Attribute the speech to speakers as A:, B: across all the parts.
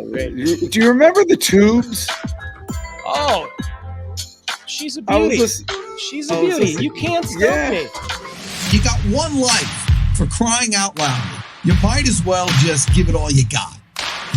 A: Great.
B: Do you remember the Tubes?
A: Oh, she's a
B: I was
A: beauty.
B: listening.
A: She's a beauty. You can't stop me.
C: You got one life, for crying out loud. You might as well just give it all you got.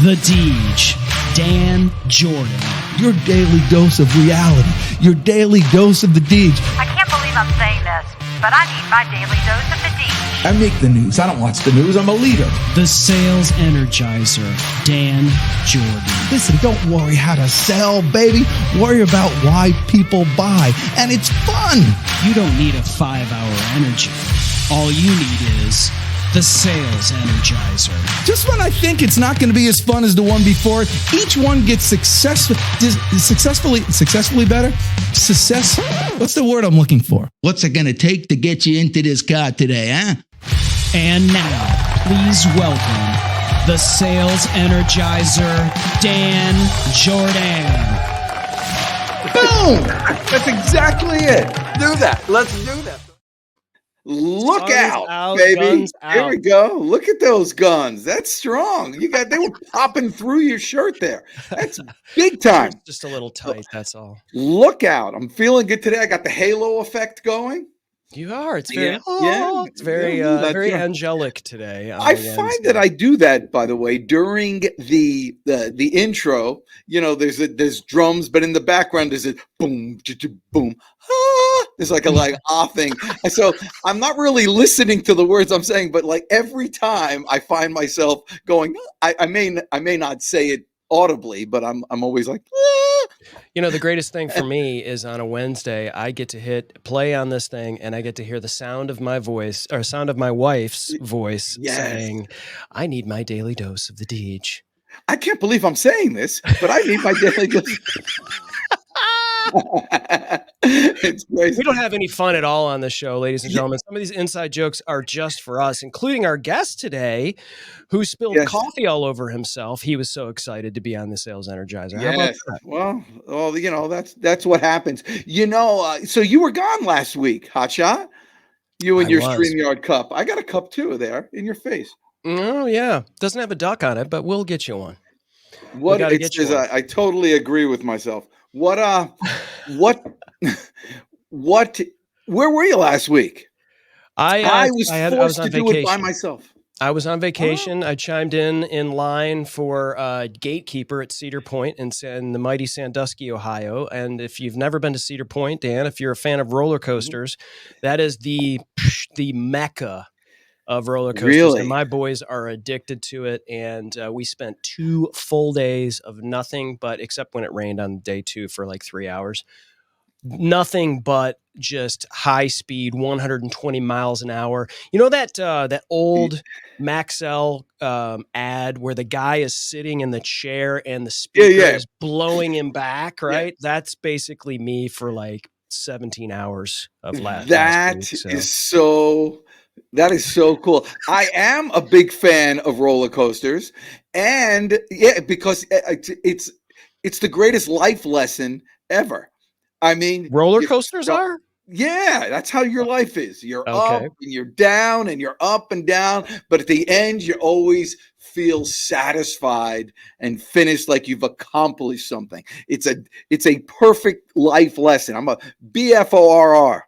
D: The Deej, Dan Jourdan.
C: Your daily dose of reality. Your daily dose of the Deej.
E: I can't believe I'm saying this, but I need my daily dose of the Deej.
C: I make the news. I don't watch the news. I'm a leader.
D: The Sales Energizer, Dan Jourdan.
C: Listen, don't worry how to sell, baby. Worry about why people buy. And it's fun.
D: You don't need a 5-hour energy. All you need is the Sales Energizer.
C: Just when I think it's not going to be as fun as the one before, each one gets successfully better. What's the word I'm looking for? What's it going to take to get you into this car today, huh?
D: And now, please welcome the Sales Energizer, Dan Jourdan.
B: Boom! That's exactly it. Do that. Let's do that. Look out, baby. Here we go. Look at those guns. That's strong. They were popping through your shirt there. That's big time.
A: It's just a little tight, that's all.
B: Look out. I'm feeling good today. I got the halo effect going.
A: You are. It's very it's very very angelic today.
B: I find that I do that, by the way, during the intro. You know, there's drums, but in the background there's a boom, boom. There's like a thing. And so I'm not really listening to the words I'm saying, but like every time I find myself going, I may not say it audibly, but I'm always like,
A: You know, the greatest thing for me is on a Wednesday, I get to hit play on this thing and I get to hear the sound of my voice or sound of my wife's voice saying, I need my daily dose of the Deej.
B: I can't believe I'm saying this, but I need my daily dose. It's crazy.
A: We don't have any fun at all on this show, ladies and gentlemen. Some of these inside jokes are just for us, including our guest today, who spilled coffee all over himself. He was so excited to be on the Sales Energizer. How about that?
B: Well, you know, that's what happens. You know, so you were gone last week, Hotshot. You and your StreamYard cup. I got a cup too there in your face.
A: Oh yeah, doesn't have a duck on it, but we'll get you one.
B: I totally agree with myself. Where were you last week? I was forced to do it by myself.
A: I was on vacation. I chimed in line for Gatekeeper at Cedar Point in the mighty Sandusky, Ohio. And if you've never been to Cedar Point, Dan, if you're a fan of roller coasters, that is the mecca of roller coasters.
B: Really?
A: And my boys are addicted to it. And we spent 2 full days of nothing but, except when it rained on day 2 for like 3 hours, nothing but just high speed, 120 miles an hour. You know that old Maxell ad where the guy is sitting in the chair and the speaker is blowing him back, right? Yeah. That's basically me for like 17 hours of last week.
B: That is so cool. I am a big fan of roller coasters, and because it's the greatest life lesson ever. I mean,
A: roller coasters are?
B: Yeah, that's how your life is. You're up and you're down and you're up and down, but at the end you always feel satisfied and finished like you've accomplished something. It's a perfect life lesson. I'm a BFORC.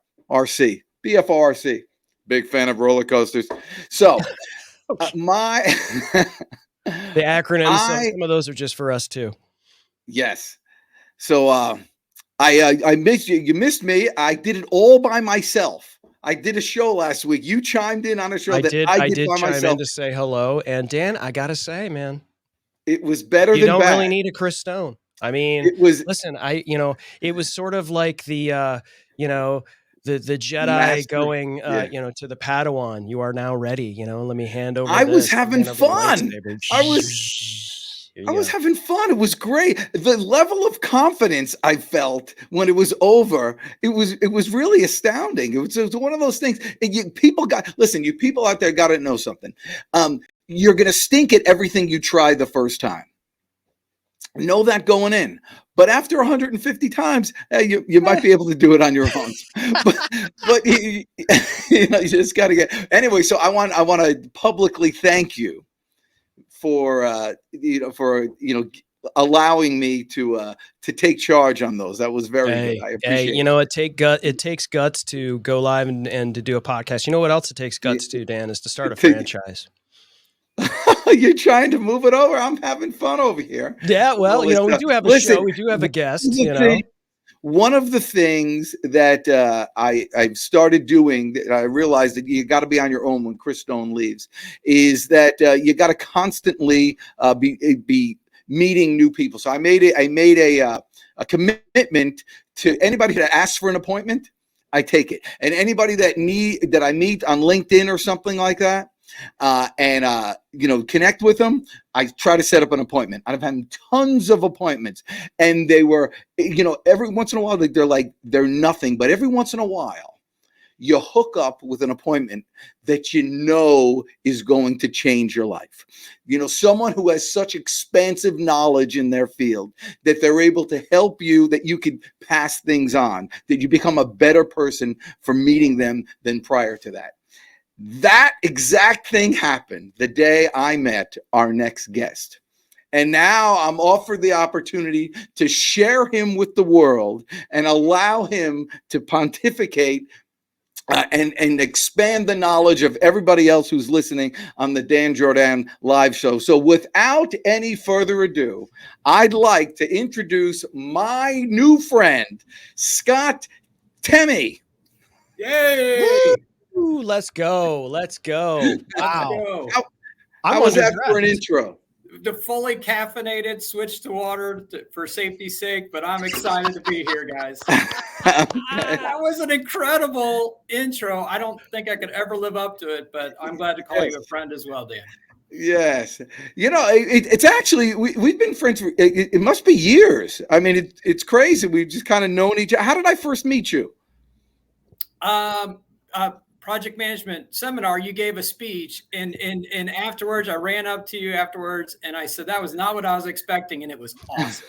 B: Big fan of roller coasters. So the
A: acronyms, some of those are just for us too.
B: Yes. So I missed you. You missed me. I did it all by myself. I did a show last week. You chimed in on a show I did by myself.
A: I did chime in to say hello. And Dan, I gotta say, man,
B: it was better than bad.
A: You don't really need a Chris Stone. I mean, it was sort of like the the Jedi going, to the Padawan. You are now ready. Let me hand over.
B: I was having fun. I was having fun. It was great. The level of confidence I felt when it was over, it was really astounding. It was one of those things. You people out there got to know something. You're going to stink at everything you try the first time. Know that going in. But after 150 times, you might be able to do it on your own. but you just got to get. Anyway, so I want to publicly thank you for allowing me to take charge on those. That was very good. I appreciate it.
A: It takes guts to go live and to do a podcast. You know what else it takes guts to, Dan, is to start a
B: To-
A: franchise.
B: You're trying to move it over. I'm having fun over here.
A: Yeah, well, we do have a show. We do have a guest,
B: One of the things that I've started doing that I realized that you got to be on your own when Chris Stone leaves is that you got to constantly be meeting new people. So I made a commitment to anybody that asks for an appointment, I take it. And anybody that I meet on LinkedIn or something like that, connect with them, I try to set up an appointment. I've had tons of appointments, and they were, every once in a while, they're nothing, but every once in a while, you hook up with an appointment that is going to change your life. Someone who has such expansive knowledge in their field that they're able to help you, that you can pass things on, that you become a better person for meeting them than prior to that. That exact thing happened the day I met our next guest. And now I'm offered the opportunity to share him with the world and allow him to pontificate and expand the knowledge of everybody else who's listening on the Dan Jourdan live show. So without any further ado, I'd like to introduce my new friend, Scott Temme.
F: Yay!
A: Ooh, let's go. Wow.
B: How was that for an intro?
F: The fully caffeinated switch to water for safety's sake, but I'm excited to be here, guys. That was an incredible intro. I don't think I could ever live up to it, but I'm glad to call you a friend as well, Dan.
B: Yes. It's actually, we've been friends for, it must be years. I mean, it's crazy. We've just kind of known each other. How did I first meet you?
F: Project management seminar, you gave a speech, and afterwards I ran up to you afterwards and I said that was not what I was expecting, and it was awesome.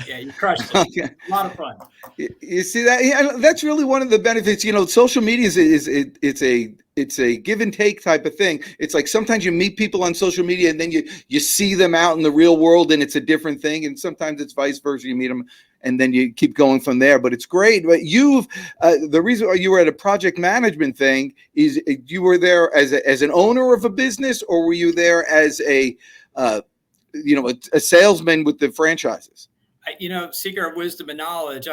F: Yeah, you crushed it. Okay. A lot of fun.
B: You see that? Yeah, that's really one of the benefits. Social media it's a give and take type of thing. It's like sometimes you meet people on social media and then you see them out in the real world and it's a different thing. And sometimes it's vice versa. You meet them and then you keep going from there. But it's great. But the reason why you were at a project management thing is you were there as an owner of a business, or were you there as a salesman with the franchises?
F: Seeker of wisdom and knowledge.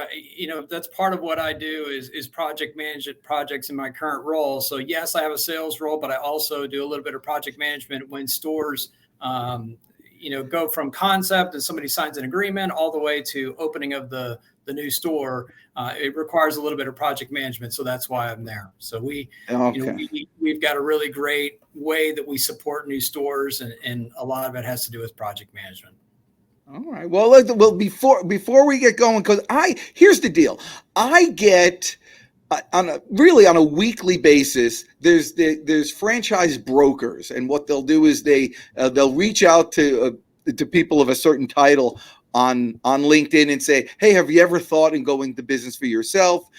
F: That's part of what I do is project management projects in my current role. So yes, I have a sales role, but I also do a little bit of project management when stores, go from concept and somebody signs an agreement all the way to opening of the new store. It requires a little bit of project management. So that's why I'm there. So we've got a really great way that we support new stores, and a lot of it has to do with project management.
B: All right. Well, before we get going, because here's the deal. I get on a weekly basis. There's franchise brokers, and what they'll do is they'll reach out to people of a certain title on LinkedIn and say, hey, have you ever thought in going into business for yourself?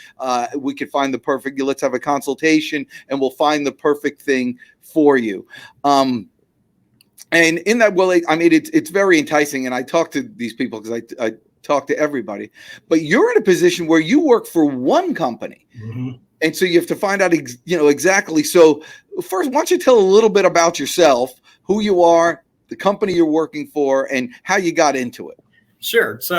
B: We could find the perfect. Let's have a consultation, and we'll find the perfect thing for you. And in that, it's very enticing. And I talk to these people because I talk to everybody. But you're in a position where you work for one company. Mm-hmm. And so you have to find out, exactly. So first, why don't you tell a little bit about yourself, who you are, the company you're working for, and how you got into it?
F: Sure. So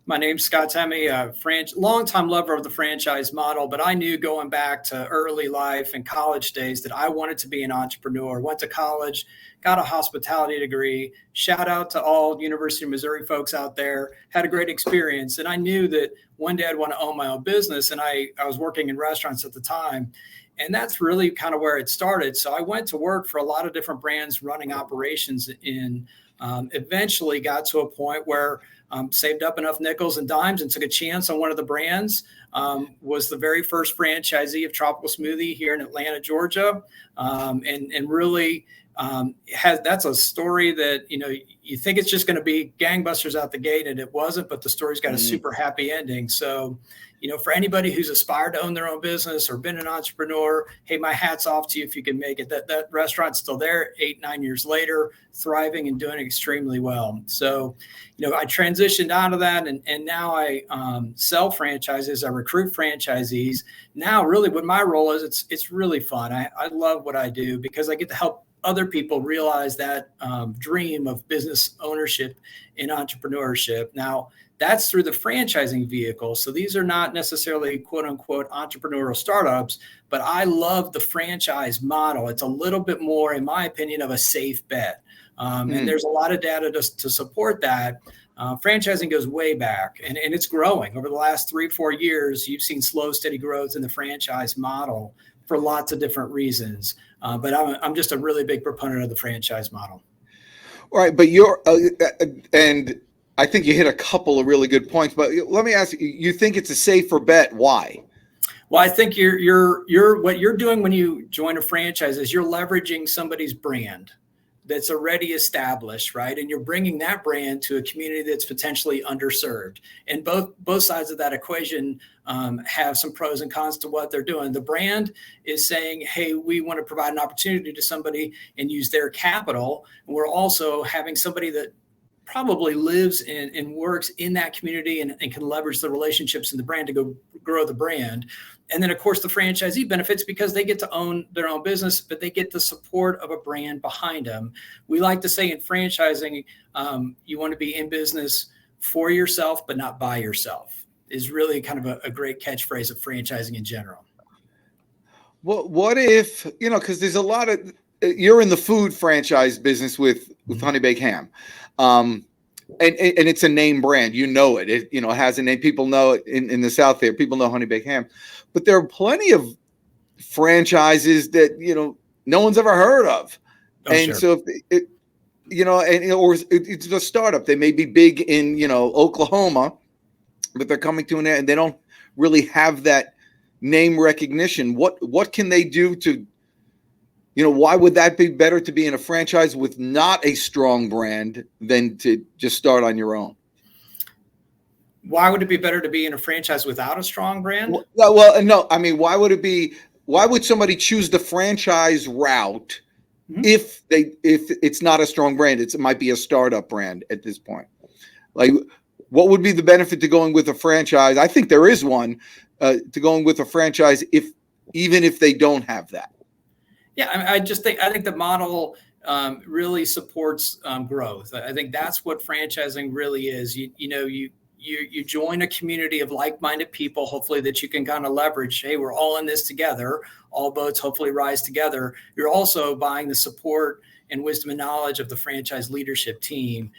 F: my name's Scott Temme, longtime lover of the franchise model, but I knew going back to early life and college days that I wanted to be an entrepreneur. Went to college, got a hospitality degree. Shout out to all University of Missouri folks out there. Had a great experience. And I knew that one day I'd want to own my own business. And I was working in restaurants at the time. And that's really kind of where it started. So I went to work for a lot of different brands running operations, and eventually got to a point where saved up enough nickels and dimes and took a chance on one of the brands. Was the very first franchisee of Tropical Smoothie here in Atlanta, Georgia, and really That's a story that, you think it's just going to be gangbusters out the gate, and it wasn't, but the story's got a super happy ending. So, for anybody who's aspired to own their own business or been an entrepreneur, hey, my hat's off to you if you can make it. That restaurant's still there 8-9 years later, thriving and doing extremely well. So, I transitioned out of that, and now I sell franchises. I recruit franchisees. Now, really, what my role is, it's really fun. I love what I do because I get to help other people realize that dream of business ownership and entrepreneurship. Now, that's through the franchising vehicle. So these are not necessarily quote unquote entrepreneurial startups, but I love the franchise model. It's a little bit more, in my opinion, of a safe bet. And there's a lot of data to support that. Franchising goes way back, and it's growing. Over the last 3-4 years, you've seen slow, steady growth in the franchise model for lots of different reasons. But I'm just a really big proponent of the franchise model.
B: All right, but and I think you hit a couple of really good points. But let me ask you: you think it's a safer bet? Why?
F: Well, I think you're what you're doing when you join a franchise is you're leveraging somebody's brand that's already established, right? And you're bringing that brand to a community that's potentially underserved. And both sides of that equation have some pros and cons to what they're doing. The brand is saying, hey, we want to provide an opportunity to somebody and use their capital. And we're also having somebody that probably lives and works in that community and can leverage the relationships in the brand to go grow the brand. And then, of course, the franchisee benefits because they get to own their own business, but they get the support of a brand behind them. We like to say in franchising, you want to be in business for yourself, but not by yourself, is really kind of a great catchphrase of franchising in general.
B: Well, what if, because there's a lot of, you're in the food franchise business with Honey Baked Ham. And it's a name brand, it has a name. People know it in the South there. People know Honey Baked Ham, but there are plenty of franchises that, no one's ever heard of. Sure. So if or it's a startup, they may be big in, Oklahoma, but they're coming to an end and they don't really have that name recognition. What can they do to, why would that be better to be in a franchise with not a strong brand than to just start on your own?
F: Why would it be better to be in a franchise without a strong brand?
B: Well, no. I mean, why would somebody choose the franchise route if it's not a strong brand? It might be a startup brand at this point. Like, what would be the benefit to going with a franchise? I think there is one to going with a franchise even if they don't have that.
F: Yeah, I think the model really supports growth. I think that's what franchising really is. You join a community of like-minded people, hopefully that you can kind of leverage. Hey, we're all in this together. All boats hopefully rise together. You're also buying the support and wisdom and knowledge of the franchise leadership team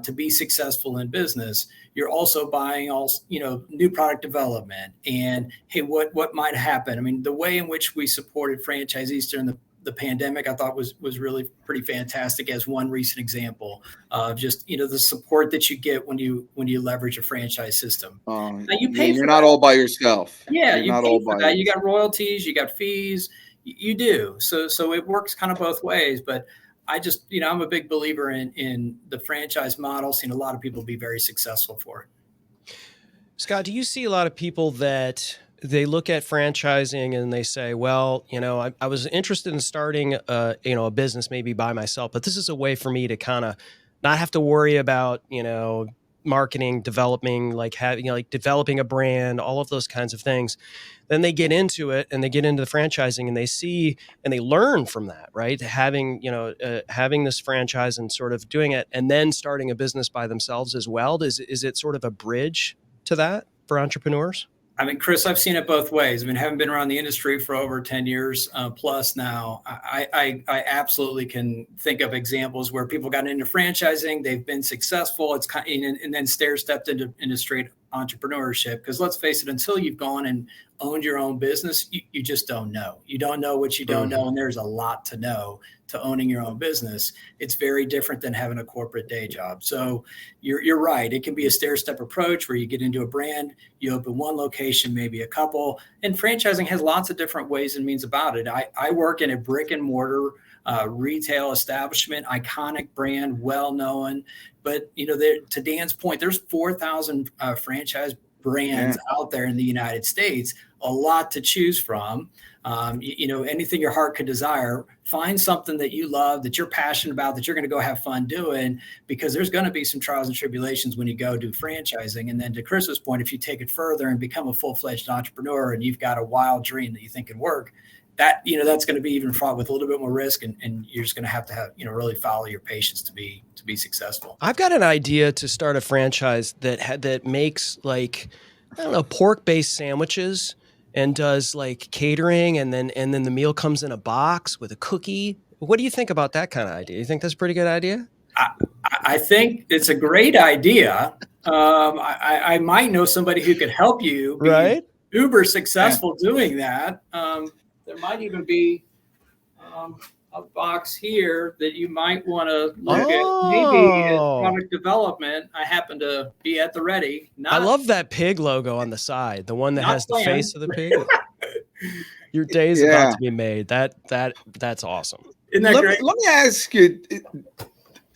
F: to be successful in business. You're also buying new product development and, hey, what might happen? I mean, the way in which we supported franchisees during the pandemic, I thought was really pretty fantastic as one recent example of just, the support that you get when you leverage a franchise system. Now you pay
B: you're not all by yourself.
F: Yeah, you pay for that. You got royalties, you got fees, you do. So it works kind of both ways, but I just, I'm a big believer in the franchise model, seen a lot of people be very successful for it.
A: Scott, do you see a lot of people that they look at franchising and they say, well, I was interested in starting a business maybe by myself, but this is a way for me to kind of not have to worry about, marketing, developing a brand, all of those kinds of things. Then they get into it and they get into the franchising and they see and they learn from that, right? Having this franchise and sort of doing it and then starting a business by themselves as well. Is it sort of a bridge to that for entrepreneurs?
F: I mean, Chris, I've seen it both ways. I mean, having been around the industry for over 10 years plus now, I absolutely can think of examples where people got into franchising, they've been successful, and then stair-stepped into straight entrepreneurship. Because let's face it, until you've gone and owned your own business, you just don't know. You don't know what you don't know, and there's a lot to know to owning your own business. It's very different than having a corporate day job. So you're right. It can be a stair-step approach where you get into a brand, you open one location, maybe a couple, and franchising has lots of different ways and means about it. I work in a brick and mortar retail establishment, iconic brand, well known. But to Dan's point, there's 4,000 franchise brands out there in the United States, a lot to choose from. Anything your heart could desire, find something that you love, that you're passionate about, that you're going to go have fun doing, because there's going to be some trials and tribulations when you go do franchising. And then to Chris's point, if you take it further and become a full-fledged entrepreneur and you've got a wild dream that you think can work, that's going to be even fraught with a little bit more risk, and you're just going to have really follow your patience to be successful.
A: I've got an idea to start a franchise that makes pork-based sandwiches and does like catering, and then the meal comes in a box with a cookie. What do you think about that kind of idea? You think that's a pretty good idea?
F: I think it's a great idea. I might know somebody who could help you be
A: right?
F: uber successful doing that. There might even be a box here that you might want to look at, maybe as product development. I happen to be at the ready.
A: I love that pig logo on the side, the one that has the face of the pig. Your day's about to be made. That's awesome.
F: Isn't that great?
B: Let me ask you,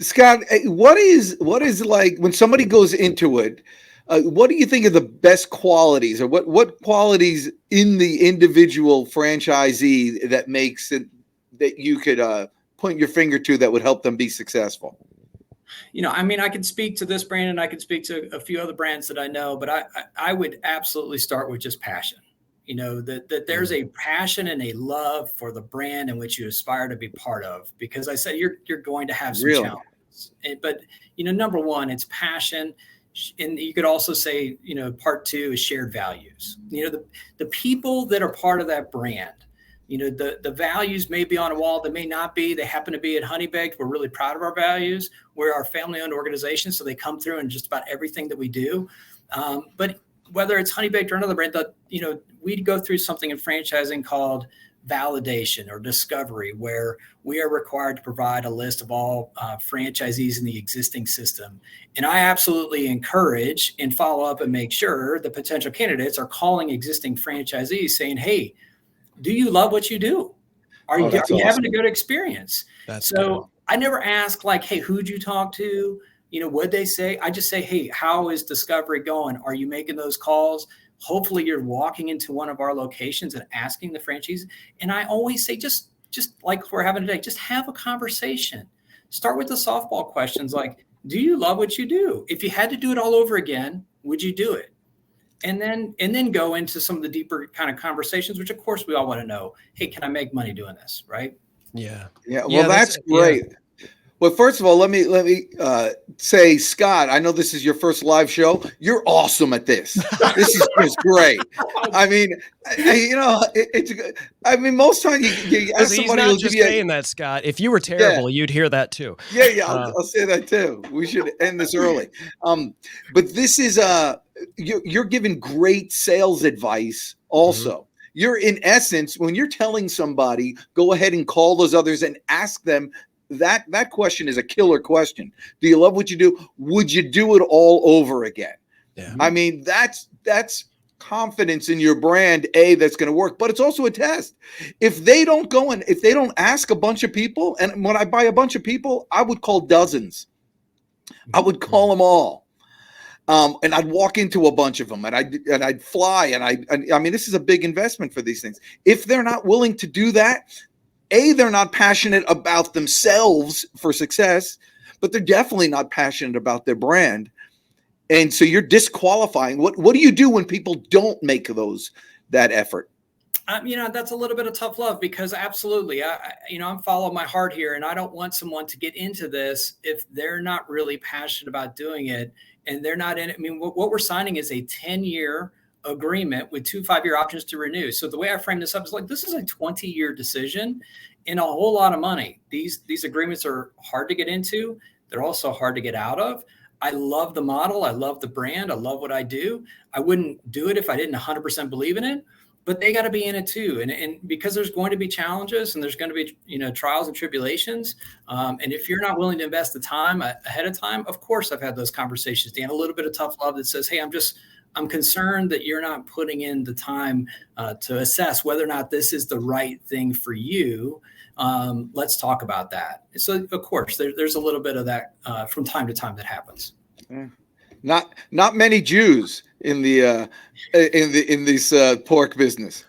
B: Scott, what is like when somebody goes into it? What do you think are the best qualities, or what qualities in the individual franchisee that makes it that you could point your finger to that would help them be successful?
F: I can speak to this brand and I can speak to a few other brands that I know, but I would absolutely start with just passion. That there's a passion and a love for the brand in which you aspire to be part of, because I said you're going to have some challenges. But number one, it's passion. And you could also say, part two is shared values. The people that are part of that brand, the values may be on a wall, they may not be. They happen to be at Honey Baked. We're really proud of our values. We're our family-owned organization, so they come through in just about everything that we do. But whether it's Honey Baked or another brand, we'd go through something in franchising called validation or discovery, where we are required to provide a list of all franchisees in the existing system. And I absolutely encourage and follow up and make sure the potential candidates are calling existing franchisees saying, hey, do you love what you do? Are you having a good experience? So I never ask like, hey, who'd you talk to? What'd they say? I just say, hey, how is discovery going? Are you making those calls? Hopefully you're walking into one of our locations and asking the franchisees. And I always say, just like we're having today, just have a conversation. Start with the softball questions like, do you love what you do? If you had to do it all over again, would you do it? And then go into some of the deeper kind of conversations, which of course we all want to know. Hey, can I make money doing this? Right?
B: Yeah. Well, that's great. Yeah. Well, first of all, let me say, Scott, I know this is your first live show. You're awesome at this. This is just great. I mean, it's. I mean, most times you ask somebody.
A: He's not just saying that, Scott. If you were terrible, you'd hear that too.
B: Yeah. I'll say that too. We should end this early. But this is you're giving great sales advice. Also, you're in essence, when you're telling somebody, go ahead and call those others and ask them. That question is a killer question. Do you love what you do? Would you do it all over again? Yeah. I mean, that's confidence in your brand, that's going to work, but it's also a test. If they don't go and if they don't ask a bunch of people, and when I buy a bunch of people, I would call dozens. I would call them all. And I'd walk into a bunch of them and I'd fly. And I mean, this is a big investment for these things. If they're not willing to do that, they're not passionate about themselves for success, but they're definitely not passionate about their brand. And so you're disqualifying. What do you do when people don't make that effort?
F: That's a little bit of tough love, because absolutely, I'm following my heart here, and I don't want someone to get into this if they're not really passionate about doing it and they're not in it. I mean, what we're signing is a 10-year agreement with 2 5-year options to renew. So the way I frame this up is like, this is a 20-year decision and a whole lot of money. These agreements are hard to get into. They're also hard to get out of. I love the model. I love the brand. I love what I do. I wouldn't do it if I didn't 100% believe in it, but they got to be in it too. And because there's going to be challenges and there's going to be, trials and tribulations. And if you're not willing to invest the time ahead of time, of course, I've had those conversations, Dan, a little bit of tough love that says, hey, I'm concerned that you're not putting in the time to assess whether or not this is the right thing for you. Let's talk about that. So of course there's a little bit of that from time to time that happens.
B: Not many Jews in this pork business.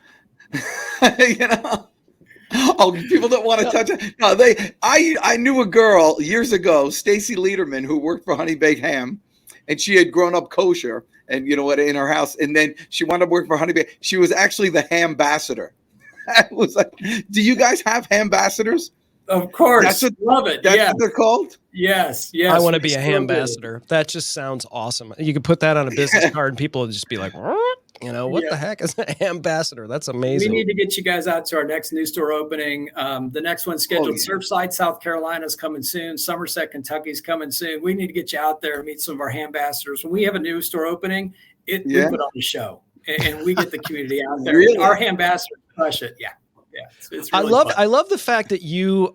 B: Oh, people don't want to touch it. No, I knew a girl years ago, Stacy Lederman, who worked for Honey Baked Ham, and she had grown up kosher, and in her house, and then she wound up working for Honey Baked. She was actually the ham ambassador. I was like, do you guys have ham ambassadors?
F: Of course. Love it.
B: That's what they're called?
F: Yes.
A: I want to be a ham ambassador. That just sounds awesome. You could put that on a business card and people would just be like, what the heck is an ambassador? That's amazing.
F: We need to get you guys out to our next new store opening. The next one's scheduled. Surfside, South Carolina is coming soon. Somerset, Kentucky is coming soon. We need to get you out there and meet some of our ham ambassadors. When we have a new store opening, we put on a show and we get the community out there. Really? Our ham ambassadors crush it. Yeah. Yeah, it's really fun.
A: I love the fact that you're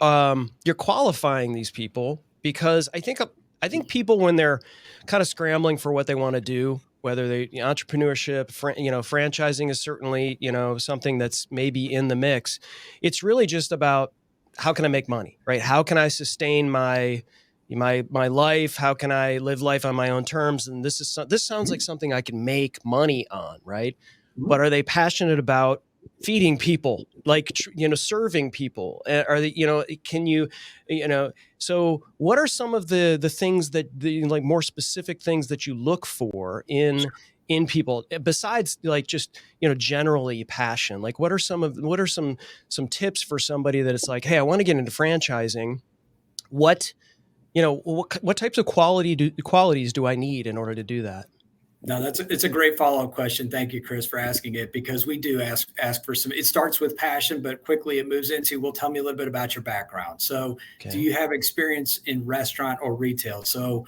A: qualifying these people, because I think people, when they're kind of scrambling for what they want to do, whether they entrepreneurship, franchising is certainly something that's maybe in the mix. It's really just about, how can I make money, right? How can I sustain my life? How can I live life on my own terms? And this sounds like something I can make money on, right? Mm-hmm. But are they passionate about feeding people, like, serving people? Are they, can you, so what are some of the things that like more specific things that you look for in people, besides like just, generally passion? Like, what are some tips for somebody that it's like, hey, I want to get into franchising. What types of qualities do I need in order to do that?
F: No, it's a great follow-up question. Thank you, Chris, for asking it, because we do ask for some. It starts with passion, but quickly it moves into, well, tell me a little bit about your background. So Do you have experience in restaurant or retail? So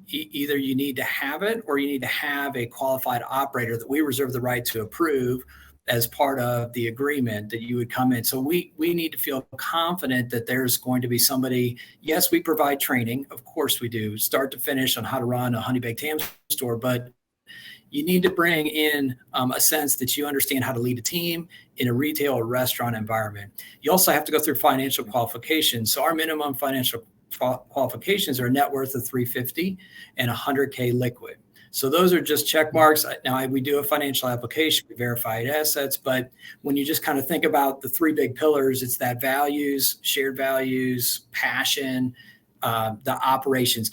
F: either you need to have it, or you need to have a qualified operator that we reserve the right to approve as part of the agreement that you would come in. So we need to feel confident that there's going to be somebody. Yes, we provide training. Of course we do, start to finish, on how to run a Honey Baked Ham store, but you need to bring in a sense that you understand how to lead a team in a retail or restaurant environment. You also have to go through financial qualifications. So our minimum financial qualifications are a net worth of $350 and $100K liquid. So those are just check marks. Now, we do a financial application, we verify assets, but when you just kind of think about the three big pillars, it's that values, shared values, passion, the operations.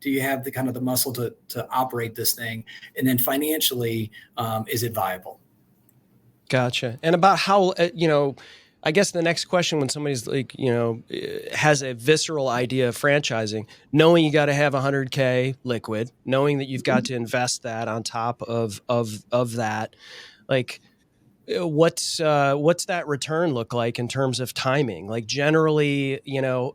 F: Do you have the kind of the muscle to operate this thing? And then financially, is it viable?
A: Gotcha. And about how, I guess the next question, when somebody's like, has a visceral idea of franchising, knowing you got to have $100K liquid, knowing that you've got to invest that on top of that, like, what's that return look like in terms of timing? Like, generally,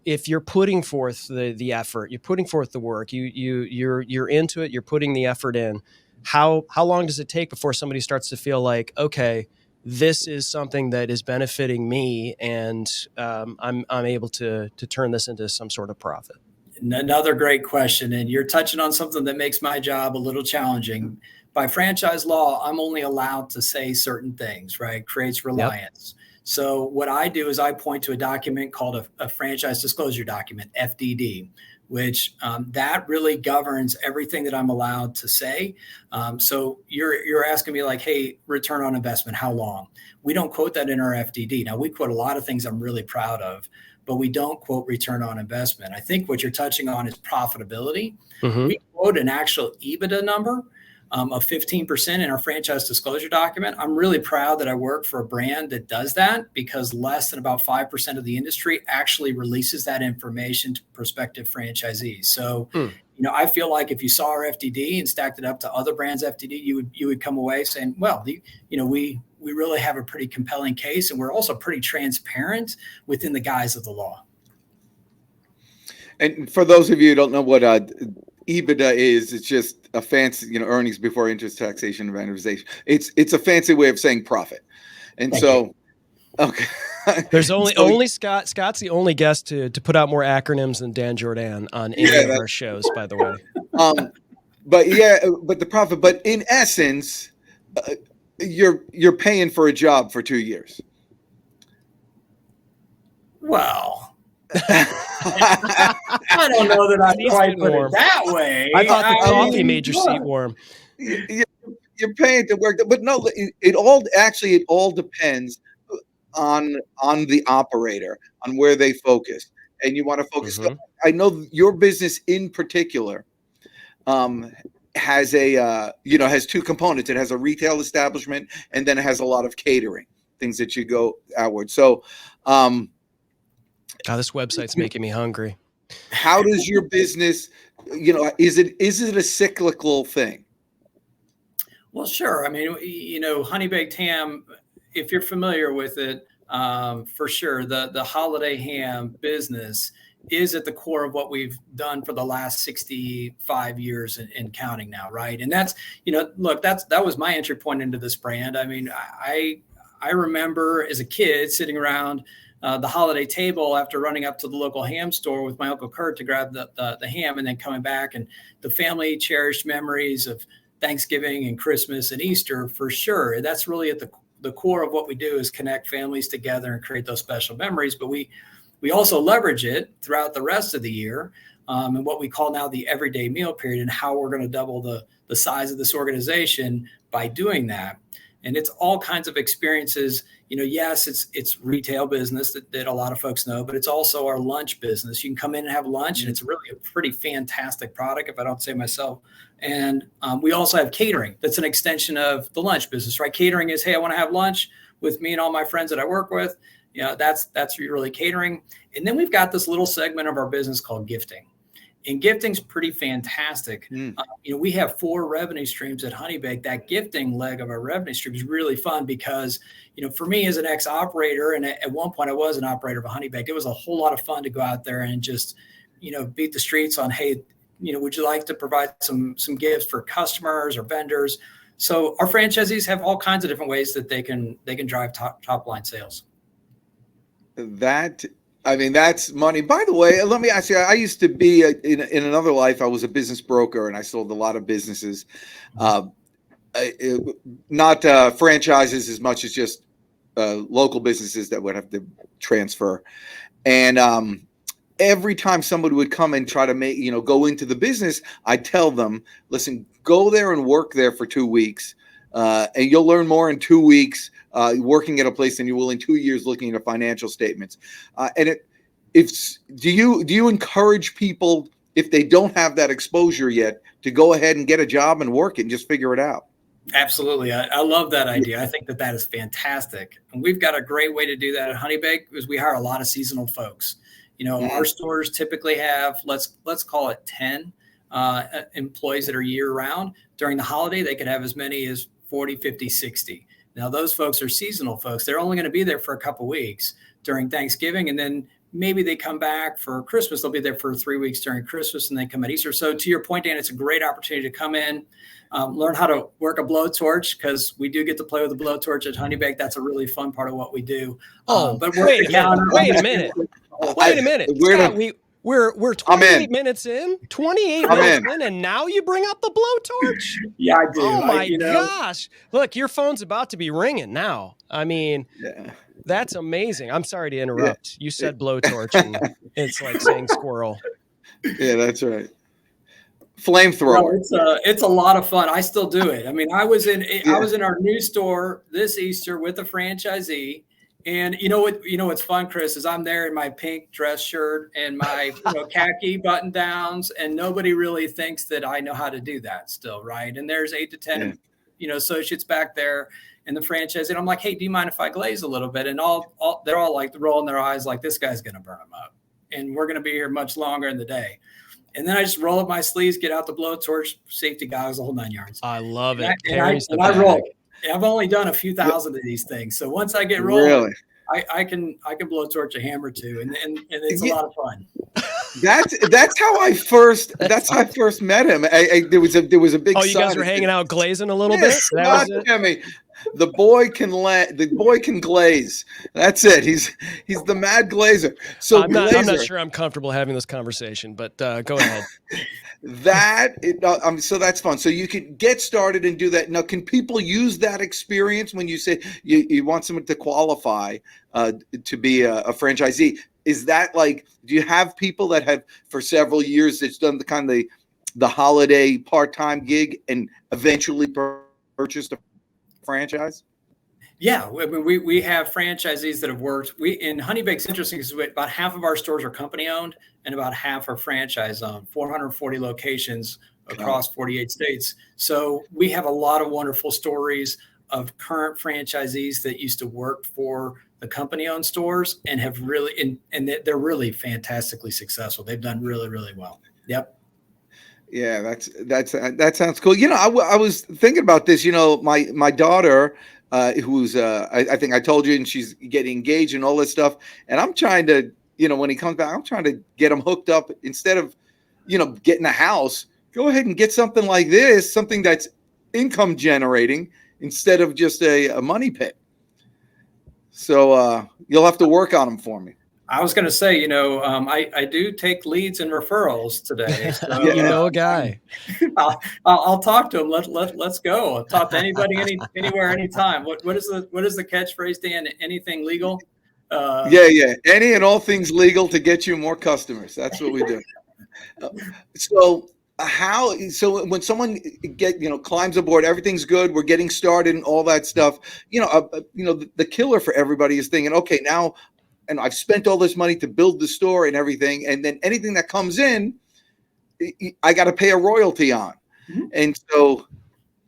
A: if you're putting forth the effort, you're putting forth the work, you're into it, you're putting the effort in, how long does it take before somebody starts to feel like, okay, this is something that is benefiting me, and I'm able to turn this into some sort of profit?
F: Another great question. And you're touching on something that makes my job a little challenging. By franchise law, I'm only allowed to say certain things, right? Creates reliance. Yep. So what I do is I point to a document called a franchise disclosure document, FDD, which that really governs everything that I'm allowed to say. So you're asking me like, hey, return on investment, how long? We don't quote that in our FDD. Now, we quote a lot of things I'm really proud of, but we don't quote return on investment. I think what you're touching on is profitability. Mm-hmm. We quote an actual EBITDA number of 15% in our franchise disclosure document. I'm really proud that I work for a brand that does that, because less than about 5% of the industry actually releases that information to prospective franchisees. So, I feel like if you saw our FDD and stacked it up to other brands' FDD, you would come away saying, well, we really have a pretty compelling case, and we're also pretty transparent within the guise of the law.
B: And for those of you who don't know what EBITDA is, it's just a fancy, earnings before interest, taxation, and amortization. It's a fancy way of saying profit. And okay.
A: There's only Scott. Scott's the only guest to put out more acronyms than Dan Jourdan on any of our shows, by the way.
B: But the profit. But in essence, you're paying for a job for 2 years.
F: Well, I don't know that I quite put it that way.
A: I thought the coffee made your seat warm.
B: You're paying to work, but no, it all depends on the operator, on where they focus, and you want to focus.
A: Mm-hmm.
B: I know your business in particular has has two components. It has a retail establishment, and then it has a lot of catering things that you go outward. So,
A: God, this website's making me hungry.
B: How does your business, is it a cyclical thing?
F: Well, sure. I mean, honey baked ham, if you're familiar with it, for sure, the holiday ham business is at the core of what we've done for the last 65 years and counting now, right? And that's, look, that was my entry point into this brand. I mean, I remember as a kid sitting around the holiday table after running up to the local ham store with my Uncle Kurt to grab the ham, and then coming back, and the family cherished memories of Thanksgiving and Christmas and Easter, for sure. That's really at the core of what we do, is connect families together and create those special memories. But we also leverage it throughout the rest of the year, and what we call now the everyday meal period, and how we're going to double the size of this organization by doing that. And it's all kinds of experiences. Yes, it's retail business that a lot of folks know, but it's also our lunch business. You can come in and have lunch, and it's really a pretty fantastic product, if I don't say myself. And we also have catering. That's an extension of the lunch business, right? Catering is, hey, I want to have lunch with me and all my friends that I work with. That's really catering. And then we've got this little segment of our business called gifting. And gifting's pretty fantastic. We have 4 revenue streams at Honey Baked. That gifting leg of our revenue stream is really fun because, for me as an ex-operator, and at one point I was an operator of a Honey Baked, it was a whole lot of fun to go out there and just, beat the streets on, hey, would you like to provide some gifts for customers or vendors? So our franchisees have all kinds of different ways that they can drive top line sales.
B: That's money. By the way, let me ask you, I used to be in another life, I was a business broker, and I sold a lot of businesses, not franchises as much as just local businesses that would have to transfer. And every time somebody would come and try to go into the business, I'd tell them, listen, go there and work there for 2 weeks, and you'll learn more in 2 weeks working at a place than you will in 2 years looking at financial statements. Do you encourage people, if they don't have that exposure yet, to go ahead and get a job and work it and just figure it out?
F: Absolutely. I love that idea. I think that is fantastic. And we've got a great way to do that at Honey Baked, because we hire a lot of seasonal folks. Our stores typically have, let's call it 10 employees that are year round. During the holiday, they could have as many as 40, 50, 60. Now, those folks are seasonal folks. They're only going to be there for a couple of weeks during Thanksgiving, and then maybe they come back for Christmas. They'll be there for 3 weeks during Christmas, and then come at Easter. So to your point, Dan, it's a great opportunity to come in, learn how to work a blowtorch, because we do get to play with a blowtorch at Honey Baked. That's a really fun part of what we do.
A: But wait a minute. Scott, we're 28 minutes in, 28 minutes in, and now you bring up the blowtorch?
F: Yeah, I do.
A: Oh my gosh. Look, your phone's about to be ringing now. I mean, that's amazing. I'm sorry to interrupt. You said blowtorch, and it's like saying squirrel.
B: Yeah, that's right. Flamethrower.
F: No, it's a lot of fun. I still do it. I mean, I was in our new store this Easter with a franchisee. And what's fun, Chris, is I'm there in my pink dress shirt and my khaki button downs, and nobody really thinks that I know how to do that still, right? And there's 8 to 10 associates back there in the franchise, and I'm like, hey, do you mind if I glaze a little bit? And they're all like rolling their eyes like, this guy's gonna burn them up, and we're gonna be here much longer in the day. And then I just roll up my sleeves, get out the blowtorch, safety goggles, the whole 9 yards.
A: I love it.
F: I roll. I've only done a few thousand of these things, so once I get rolling, I can blowtorch a ham or two, and it's a lot of fun.
B: That's how I first met him. There was a big.
A: Oh, you guys were hanging out glazing a little bit.
B: That was it. The boy can glaze. That's it. He's the mad glazer. So
A: I'm not sure I'm comfortable having this conversation, but go ahead. So that's fun. So you can get started and do that. Now, can people use that experience when you say you want someone to qualify to be a franchisee?
B: is that like, do you have people that have for several years that's done the kind of the holiday part-time gig and eventually purchased a franchise?
F: Yeah, I mean, we have franchisees that have worked. We in Honey Bake's interesting because about half of our stores are company owned and about half are franchise owned. 440 locations across 48 states. So we have a lot of wonderful stories of current franchisees that used to work for the company owned stores and have really and they're really fantastically successful. They've done really, really well. Yep.
B: Yeah, that sounds cool. You know, I was thinking about this. You know, my daughter, who's I think I told you, and she's getting engaged and all this stuff. And I'm trying to, you know, when he comes back, I'm trying to get him hooked up instead of, you know, getting a house. Go ahead and get something like this, something that's income generating instead of just a money pit. So you'll have to work on them for me.
F: I was going to say, you know, I do take leads and referrals today. So,
A: you know a guy.
F: I'll talk to him. Let's go. I'll talk to anybody, anywhere, anytime. What is the catchphrase, Dan? Anything legal?
B: Yeah. Any and all things legal to get you more customers. That's what we do. So when someone climbs aboard, everything's good, we're getting started and all that stuff. The killer for everybody is thinking, okay, now. And I've spent all this money to build the store and everything. And then anything that comes in, I got to pay a royalty on. Mm-hmm. And so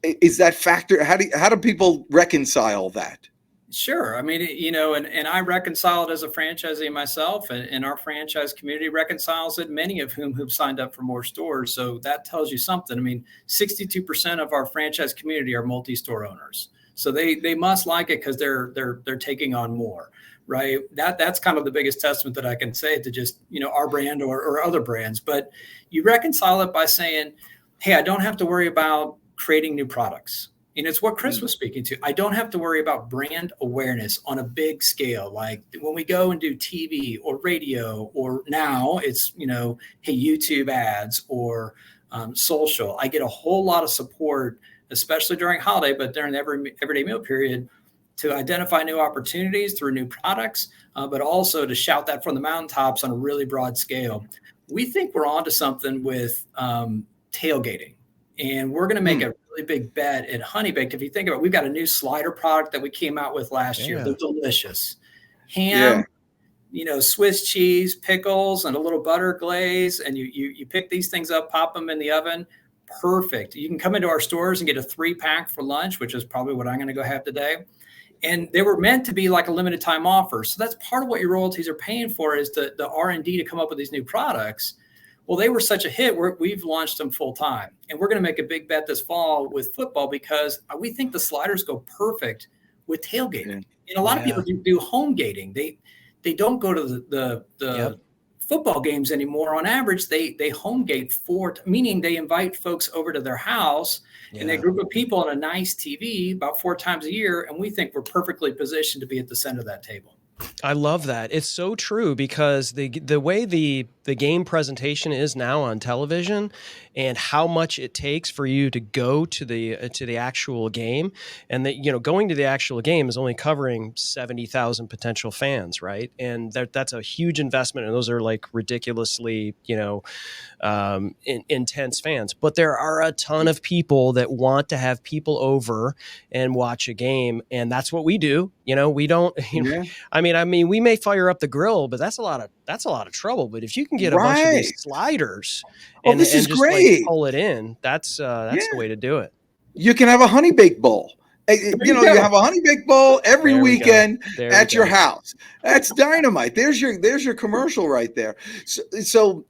B: is that factor? How do people reconcile that?
F: Sure. I mean, you know, and I reconcile it as a franchisee myself, and our franchise community reconciles it, many of whom have signed up for more stores. So that tells you something. I mean, 62% of our franchise community are multi-store owners. So they must like it because they're taking on more. Right. That's kind of the biggest testament that I can say to just, you know, our brand or other brands. But you reconcile it by saying, hey, I don't have to worry about creating new products. And it's what Chris was speaking to. I don't have to worry about brand awareness on a big scale. Like when we go and do TV or radio, or now it's, you know, hey, YouTube ads or social. I get a whole lot of support, especially during holiday, but during the everyday meal period, to identify new opportunities through new products, but also to shout that from the mountaintops on a really broad scale. We think we're onto something with tailgating, and we're going to make a really big bet at Honey Baked. If you think about it, we've got a new slider product that we came out with last year. They're delicious. Ham, you know, Swiss cheese, pickles, and a little butter glaze, and you pick these things up, pop them in the oven. Perfect. You can come into our stores and get a 3-pack for lunch, which is probably what I'm going to go have today. And they were meant to be like a limited time offer. So that's part of what your royalties are paying for is the R&D to come up with these new products. Well, they were such a hit. We've launched them full time. And we're going to make a big bet this fall with football because we think the sliders go perfect with tailgating. And a lot of people do home gating. They don't go to the football games anymore. On average, they home gate meaning they invite folks over to their house and a group of people on a nice TV about 4 times a year. And we think we're perfectly positioned to be at the center of that table.
A: I love that. It's so true because the way the game presentation is now on television and how much it takes for you to go to the actual game, and that, you know, going to the actual game is only covering 70,000 potential fans, right? And that's a huge investment, and those are like ridiculously, you know, intense fans. But there are a ton of people that want to have people over and watch a game, and that's what we do. You know, we don't. You know, I mean, we may fire up the grill, but that's a lot of trouble. But if you can get a bunch of these sliders, and just great. Like pull it in, that's the way to do it.
B: You can have a Honey Baked Bowl. You have a Honey Baked Bowl every weekend at your house. That's dynamite. There's your commercial right there. So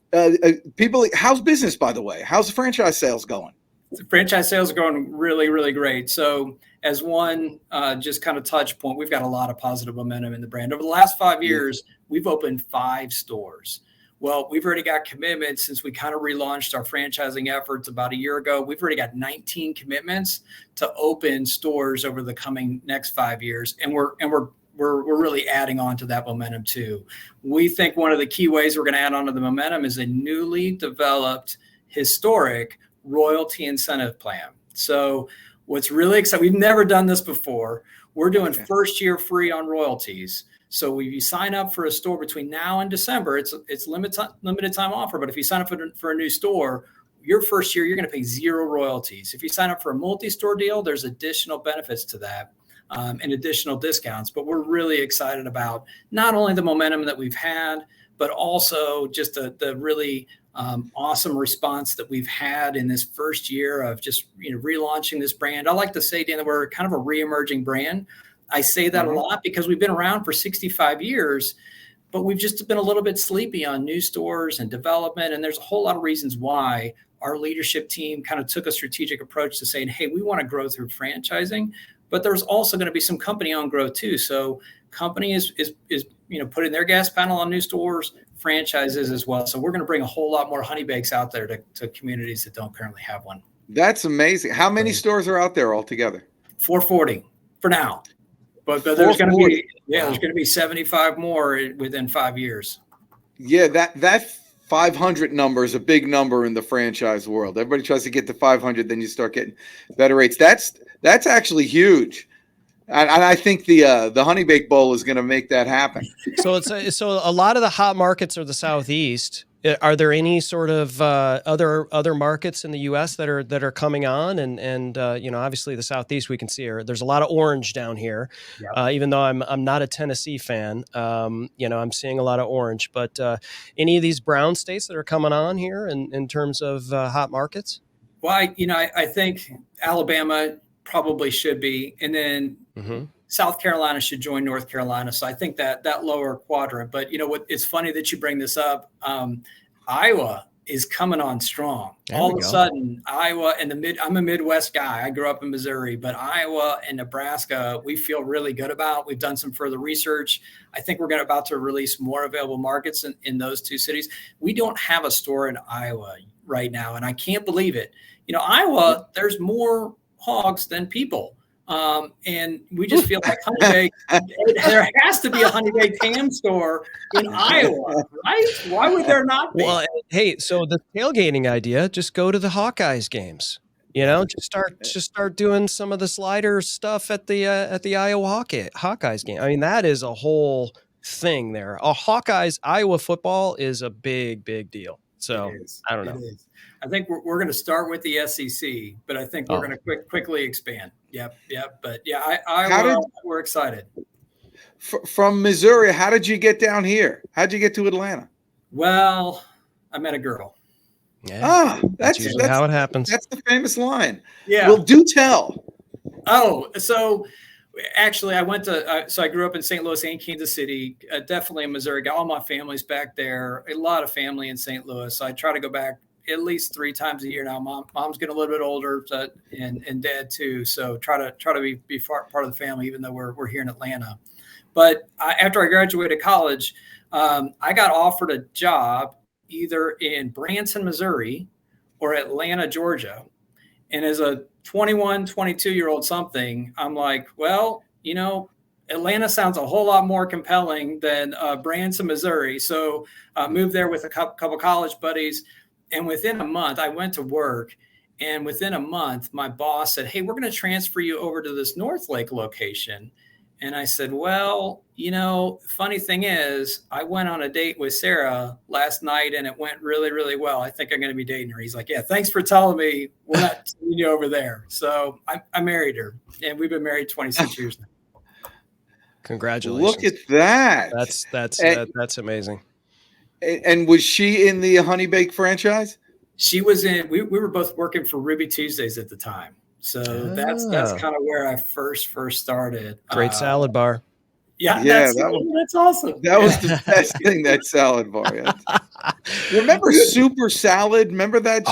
B: people, how's business, by the way? How's the franchise sales going?
F: The franchise sales are going really, really great. So as one just kind of touch point, we've got a lot of positive momentum in the brand. Over the last 5 years, we've opened 5 stores. Well, we've already got commitments since we kind of relaunched our franchising efforts about a year ago. We've already got 19 commitments to open stores over the coming next 5 years. And we're really adding on to that momentum too. We think one of the key ways we're going to add on to the momentum is a newly developed historic royalty incentive plan. So what's really exciting, we've never done this before. We're doing first year free on royalties. So if you sign up for a store between now and December, it's limited time offer. But if you sign up for a new store, your first year, you're going to pay 0 royalties. If you sign up for a multi-store deal, there's additional benefits to that and additional discounts. But we're really excited about not only the momentum that we've had, but also just the really awesome response that we've had in this first year of just relaunching this brand. I like to say, Dan, that we're kind of a re-emerging brand. I say that a lot because we've been around for 65 years, but we've just been a little bit sleepy on new stores and development. And there's a whole lot of reasons why our leadership team kind of took a strategic approach to saying, hey, we want to grow through franchising, but there's also going to be some company-owned growth too. So company is putting their gas panel on new stores, franchises as well. So we're going to bring a whole lot more Honey Bakes out there to communities that don't currently have one.
B: That's amazing. How many stores are out there altogether?
F: 440 for now. But there's going to be there's going to be 75 more within 5 years.
B: Yeah, that 500 number is a big number in the franchise world. Everybody tries to get to 500, then you start getting better rates. That's actually huge, and I think the Honey Bake Bowl is going to make that happen.
A: So so a lot of the hot markets are the Southeast. Are there any sort of other markets in the U.S. that are coming on? And obviously the Southeast we can see there's a lot of orange down here. Yep. Even though I'm not a Tennessee fan, I'm seeing a lot of orange. But any of these brown states that are coming on here in terms of hot markets?
F: Well, I think Alabama probably should be, and then South Carolina should join North Carolina. So I think that lower quadrant. But it's funny that you bring this up. Iowa is coming on strong. All of a sudden, Iowa and I'm a Midwest guy. I grew up in Missouri, but Iowa and Nebraska, we feel really good about. We've done some further research. I think we're about to release more available markets in those two cities. We don't have a store in Iowa right now, and I can't believe it. Iowa, there's more hogs than people. And we just feel like Honey Bake, there has to be a Honey Baked ham store in Iowa, right? Why would there not be?
A: Well, hey, so the tailgating idea, just go to the Hawkeyes games. Just start doing some of the slider stuff at the Iowa Hawkeyes game. I mean, that is a whole thing there. Hawkeyes Iowa football is a big deal. So I don't know.
F: I think we're going to start with the SEC, but I think we're going to quickly expand. Yep. But yeah, we're excited.
B: From Missouri, how did you get down here? How'd you get to Atlanta?
F: Well, I met a girl.
A: Yeah. That's how it happens.
B: That's the famous line.
F: Yeah.
B: Well, do tell.
F: Oh, so actually, I grew up in St. Louis and Kansas City. Definitely a Missouri guy. All my family's back there. A lot of family in St. Louis. So I try to go back at least 3 times a year now. Mom's getting a little bit older, and dad too. So try to be part of the family, even though we're here in Atlanta. But after I graduated college, I got offered a job either in Branson, Missouri, or Atlanta, Georgia. And as a 21, 22-year-old something, I'm like, well, Atlanta sounds a whole lot more compelling than Branson, Missouri. So I moved there with a couple college buddies. And within a month, I went to work. And within a month, my boss said, hey, we're going to transfer you over to this North Lake location. And I said, well, funny thing is, I went on a date with Sarah last night and it went really, really well. I think I'm going to be dating her. He's like, yeah, thanks for telling me we're not seeing you over there. So I married her, and we've been married 26 years now.
A: Congratulations.
B: Look at that.
A: That's amazing.
B: And was she in the Honey Bake franchise?
F: She was in, we were both working for Ruby Tuesdays at the time. So that's kind of where I first started.
A: Great salad bar.
F: Yeah, that's awesome.
B: That was the best thing, that salad bar. Yeah. Remember Super Salad? Remember that?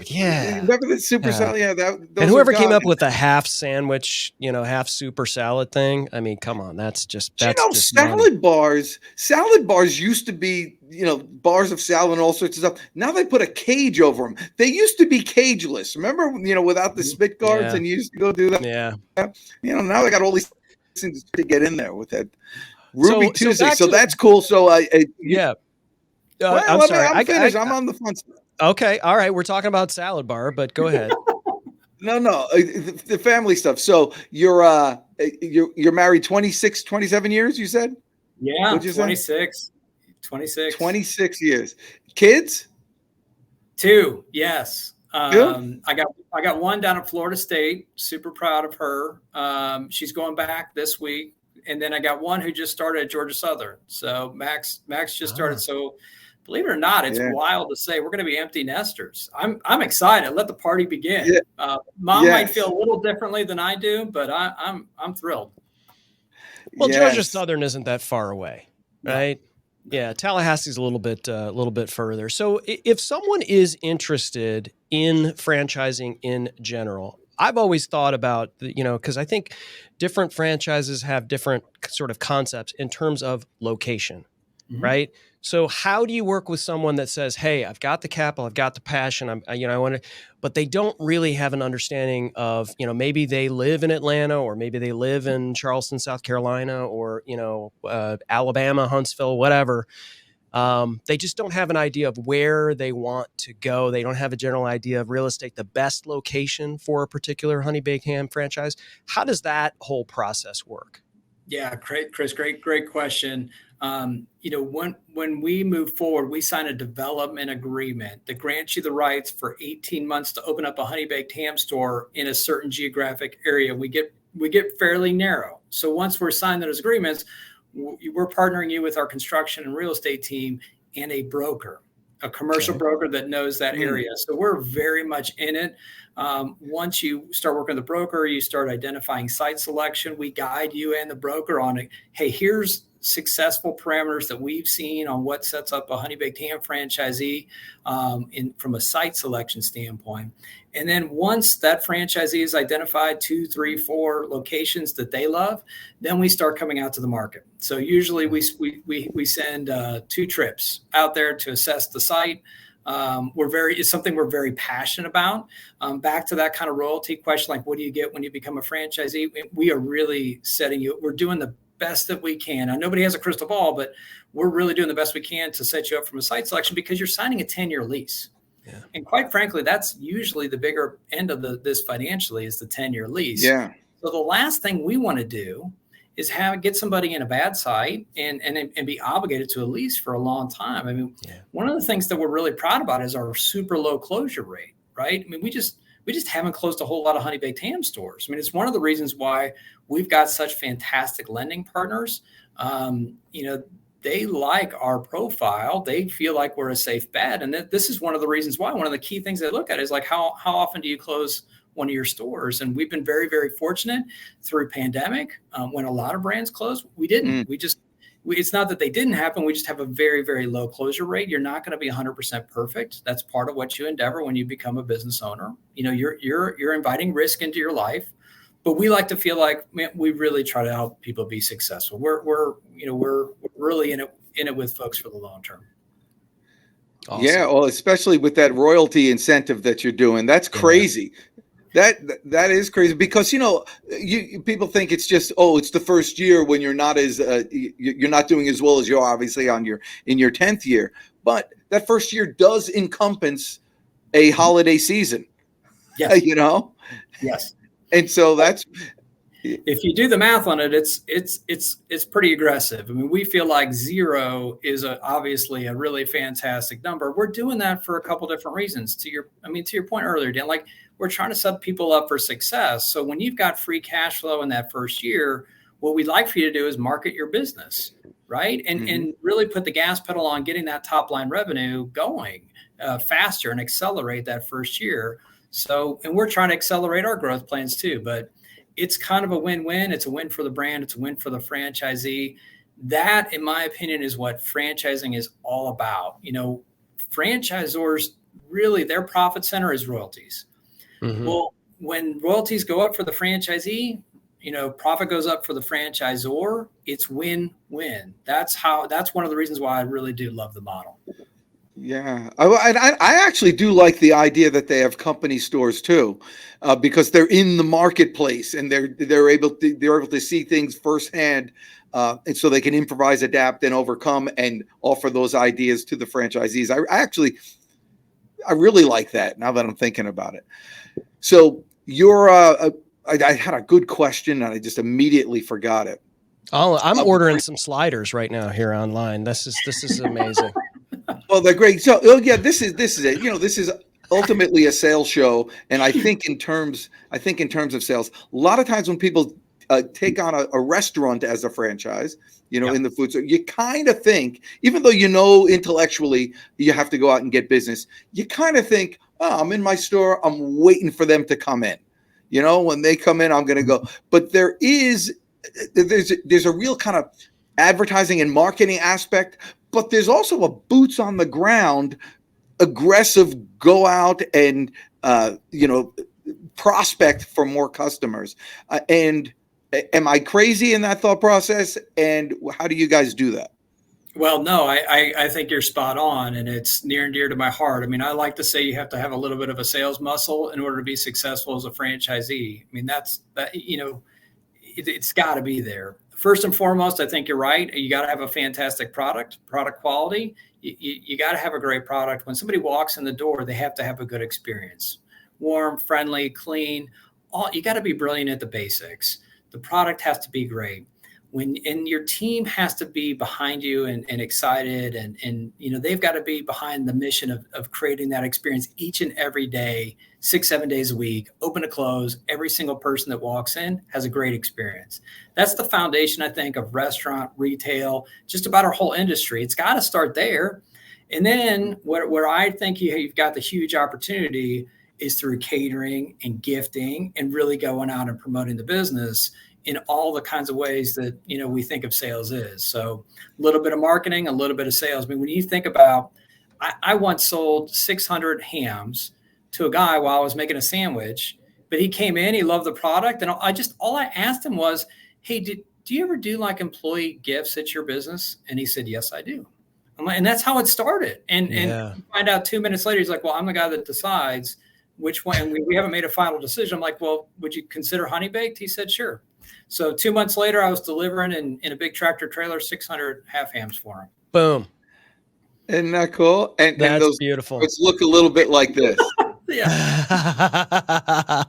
A: Yeah.
B: Remember that Super Salad? Yeah.
A: And whoever came up with the half sandwich, half super salad thing. I mean, come on, that's just
B: salad bars. Salad bars used to be, bars of salad and all sorts of stuff. Now they put a cage over them. They used to be cageless. Remember, without the spit guards, and you used to go do that.
A: Yeah.
B: Now they got all these things to get in there with that Ruby Tuesday. So that's cool. So I'm sorry. I'm finished. I'm on the fun stuff.
A: Okay. All right. We're talking about salad bar, but go ahead.
B: No, the family stuff. So you're married 26, 27 years, you said?
F: Yeah,
B: What'd you say?
F: 26. 26.
B: 26 years. Kids?
F: 2, yes.
B: Two?
F: I got one down at Florida State. Super proud of her. She's going back this week, and then I got one who just started at Georgia Southern. So Max just started. So believe it or not, it's wild to say we're going to be empty nesters. I'm excited. Let the party begin.
B: Yeah.
F: Mom might feel a little differently than I do, but I'm thrilled.
A: Well, Georgia Southern isn't that far away, right? No. Yeah, Tallahassee's a little bit further. So if someone is interested in franchising in general, I've always thought about, because I think different franchises have different sort of concepts in terms of location, right? So how do you work with someone that says, "Hey, I've got the capital, I've got the passion, I want to," but they don't really have an understanding of, maybe they live in Atlanta, or maybe they live in Charleston, South Carolina, or Alabama, Huntsville, whatever. They just don't have an idea of where they want to go. They don't have a general idea of real estate, the best location for a particular honey baked ham franchise. How does that whole process work?
F: Yeah, great, Chris. Great question. When we move forward, we sign a development agreement that grants you the rights for 18 months to open up a honey baked ham store in a certain geographic area. We get fairly narrow. So once we're signed those agreements, we're partnering you with our construction and real estate team and a broker, a commercial broker that knows that area. So we're very much in it. Once you start working with the broker, you start identifying site selection. We guide you and the broker on it. Hey, here's successful parameters that we've seen on what sets up a honey baked ham franchisee from a site selection standpoint. And then once that franchisee has identified 2, 3, 4 locations that they love, then we start coming out to the market. So usually we send 2 trips out there to assess the site. It's something we're very passionate about. Back to that kind of royalty question, like what do you get when you become a franchisee? We are really we're doing the best that we can. Now, nobody has a crystal ball, but we're really doing the best we can to set you up from a site selection, because you're signing a 10-year lease. Yeah. And quite frankly, that's usually the bigger end of this financially, is the 10-year lease.
B: Yeah.
F: So the last thing we want to do is get somebody in a bad site and be obligated to a lease for a long time. I mean, one of the things that we're really proud about is our super low closure rate, right? I mean, we just haven't closed a whole lot of honey baked ham stores. I mean, it's one of the reasons why we've got such fantastic lending partners. They like our profile. They feel like we're a safe bet. And this is one of the reasons why. One of the key things they look at is like, how often do you close one of your stores? And we've been very, very fortunate through pandemic. When a lot of brands closed, we didn't. It's not that they didn't happen. We just have a very, very low closure rate. You're not going to be 100% perfect. That's part of what you endeavor when you become a business owner. You're inviting risk into your life, but we like to feel like, man, we really try to help people be successful. We're really in it with folks for the long term.
B: Awesome. Yeah, well, especially with that royalty incentive that you're doing, that's crazy. That is crazy, because people think it's just it's the first year when you're not you're not doing as well as you are obviously in your 10th year, but that first year does encompass a holiday season.
F: Yes. Yes.
B: And so that's,
F: if you do the math on it, it's pretty aggressive. I mean, we feel like 0 is obviously a really fantastic number. We're doing that for a couple different reasons. To your point earlier, Dan, like, we're trying to set people up for success. So when you've got free cash flow in that first year, what we'd like for you to do is market your business, right? And really put the gas pedal on getting that top line revenue going faster and accelerate that first year. So, and we're trying to accelerate our growth plans too, but it's kind of a win-win. It's a win for the brand. It's a win for the franchisee. That, in my opinion, is what franchising is all about. Franchisors, really, their profit center is royalties. Well, when royalties go up for the franchisee, profit goes up for the franchisor. It's win-win. That's one of the reasons why I really do love the model.
B: Yeah, I actually do like the idea that they have company stores too, because they're in the marketplace and they're able to see things firsthand, and so they can improvise, adapt, and overcome, and offer those ideas to the franchisees. I really like that now that I'm thinking about it. So I had a good question and I just immediately forgot it.
A: I'm ordering some sliders right now here online. This is amazing.
B: Well, they're great. So, yeah, this is it. This is ultimately a sales show, and I think in terms of sales, a lot of times when people take on a restaurant as a franchise, in the food, so you kind of think, even though intellectually you have to go out and get business, you kind of think, oh, I'm in my store, I'm waiting for them to come in. When they come in, I'm going to go. But there's a real kind of advertising and marketing aspect, but there's also a boots on the ground, aggressive go out and prospect for more customers. And am I crazy in that thought process? And how do you guys do that?
F: Well, no, I think you're spot on, and it's near and dear to my heart. I mean, I like to say you have to have a little bit of a sales muscle in order to be successful as a franchisee. I mean, it's got to be there. First and foremost, I think you're right. You got to have a fantastic product quality. You got to have a great product. When somebody walks in the door, they have to have a good experience. Warm, friendly, clean. You got to be brilliant at the basics. The product has to be great. And your team has to be behind you and excited, and they've got to be behind the mission of creating that experience each and every day, 6-7 days a week, open to close. Every single person that walks in has a great experience. That's the foundation, I think, of restaurant, retail, just about our whole industry. It's got to start there. And then where I think you've got the huge opportunity is through catering and gifting and really going out and promoting the business in all the kinds of ways that, we think of sales is. So a little bit of marketing, a little bit of sales. I mean, when you think about, I once sold 600 hams to a guy while I was making a sandwich, but he came in, he loved the product. And all I asked him was, hey, do you ever do like employee gifts at your business? And he said, yes, I do. And that's how it started. And you find out 2 minutes later, he's like, well, I'm the guy that decides which one. And we haven't made a final decision. I'm like, well, would you consider honey baked? He said, sure. So 2 months later, I was delivering in a big tractor trailer, 600 half hams for him.
A: Boom.
B: Isn't that cool? And
A: that's beautiful.
B: Let's look a little bit like this.
A: Yeah.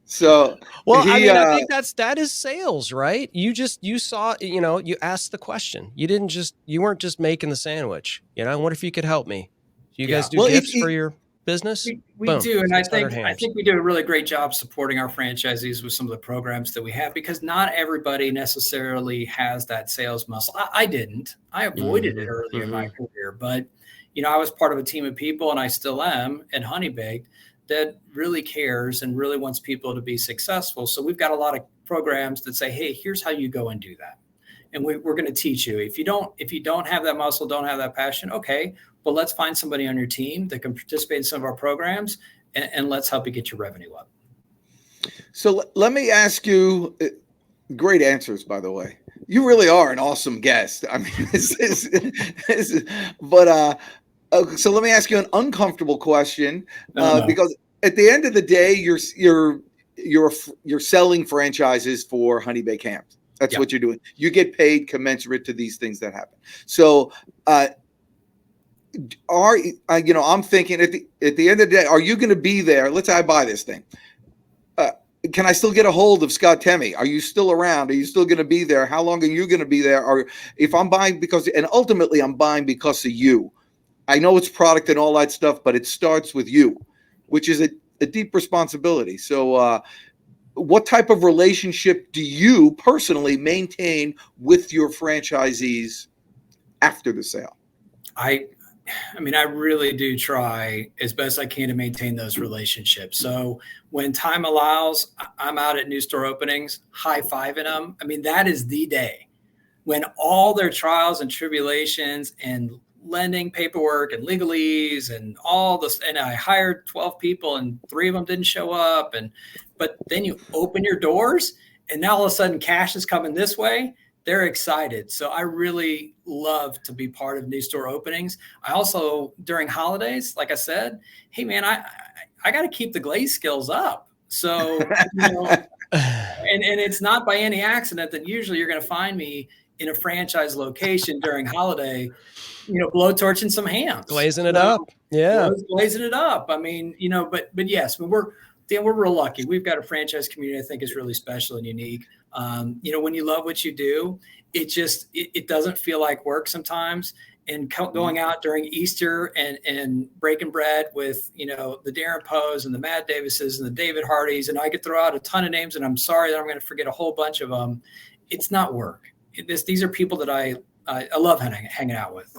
B: So
A: well, I think that is sales, right? You saw, you asked the question. You weren't just making the sandwich. I wonder if you could help me. Do you guys do gifts for your business?
F: We do, and I think we do a really great job supporting our franchisees with some of the programs that we have, because not everybody necessarily has that sales muscle. I didn't. I avoided it earlier in my career, but I was part of a team of people, and I still am at Honey Baked, that really cares and really wants people to be successful. So we've got a lot of programs that say, hey, here's how you go and do that. And we're going to teach you. If you don't have that muscle, don't have that passion, okay, well, let's find somebody on your team that can participate in some of our programs, and let's help you get your revenue up.
B: So let me ask you, great answers, by the way. You really are an awesome guest. I mean, so let me ask you an uncomfortable question, because at the end of the day, you're selling franchises for Honey Baked Hams. That's what you're doing. You get paid commensurate to these things that happen. So, I'm thinking at the end of the day, are you going to be there? Let's say I buy this thing. Can I still get a hold of Scott Temme? Are you still around? Are you still going to be there? How long are you going to be there? Or if I'm buying and ultimately I'm buying because of you. I know it's product and all that stuff, but it starts with you, which is a deep responsibility. So, what type of relationship do you personally maintain with your franchisees after the sale?
F: I really do try as best I can to maintain those relationships. So when time allows, I'm out at new store openings, high-fiving them. I mean, that is the day when all their trials and tribulations and lending paperwork and legalese and all this, and I hired 12 people and 3 of them didn't show up. But then you open your doors and now all of a sudden cash is coming this way. They're excited. So I really love to be part of new store openings. I also, during holidays, like I said, hey man, I got to keep the glaze skills up. So, and it's not by any accident that usually you're going to find me in a franchise location during holiday, blowtorching some hams,
A: glazing it up. Yeah.
F: Glazing it up. I mean, but yes, we're Dan, we're real lucky. We've got a franchise community I think is really special and unique. When you love what you do, it doesn't feel like work sometimes. And going out during Easter and breaking bread with, the Darren Poes and the Matt Davises and the David Hardys, and I could throw out a ton of names, and I'm sorry that I'm going to forget a whole bunch of them. It's not work. These are people that I love hanging out with.